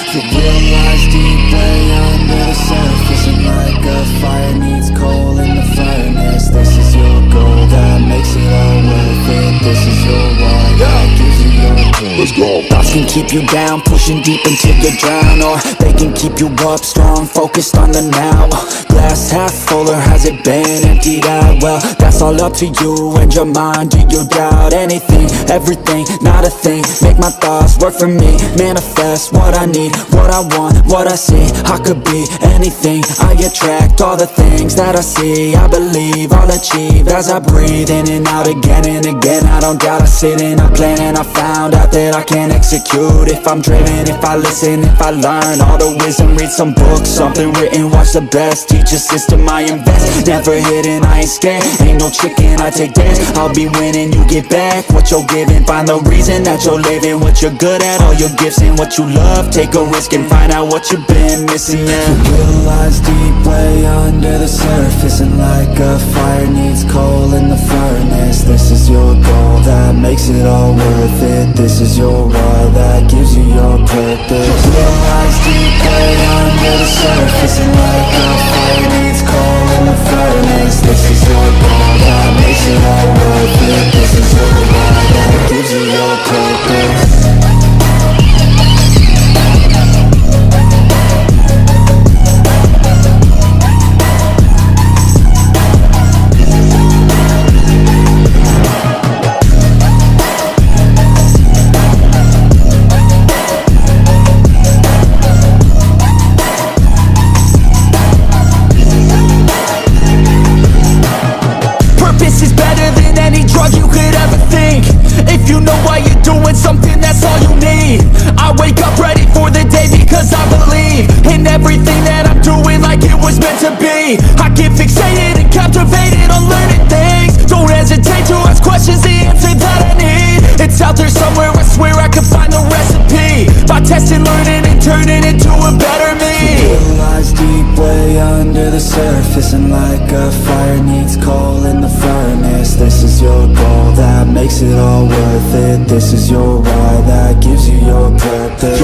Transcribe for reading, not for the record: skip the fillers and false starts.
The will lies deep way under the surface, and like a fire needs coal in the furnace. This is your goal that makes it all worth it. This is your why that gives you your goal. Let's go. Thoughts can keep you down, pushing deep until you drown, or they can keep you up strong, focused on the now. Glass half full, or has it been emptied out? Well, that's all up to you and your mind. Do you doubt anything, everything, not a thing? Make my thoughts work for me, manifest what I need, what I want, what I see. I could be anything, I attract all the things that I see. I believe I'll achieve as I breathe in and out again and again. I don't doubt, I sit and I plan, and I found out that I can execute if I'm driven, if I listen, if I learn all the wisdom. Read some books, something written, watch the best, teach a system I invest. Never hidden, I ain't scared, ain't no chicken, I take dance. I'll be winning, you get back what you're giving. Find the reason that you're living, what you're good at, all your gifts and what you love. Take a risk and find out what you've been missing. Yeah. The will lies deep way under the surface, and like a fire needs coal in the furnace. This is your goal that makes it all worth it. This is your why that gives you your purpose. The will lies deep way under the surface, and like a fire needs coal in the furnace. This is your goal that makes it all worth it. This is your why that gives you your purpose. Something, that's all you need. I wake up ready for the day because I believe in everything that I'm doing, like it was meant to be. I get fixated and captivated on learning things. Don't hesitate to ask questions, the answer that I need. It's out there somewhere, I swear I can find the recipe. By testing, learning, and turning into a better me. The will lies deep way under the surface, and like a fire needs coal in the furnace. This is your goal that makes it all worth it. This is your why that gives you your purpose.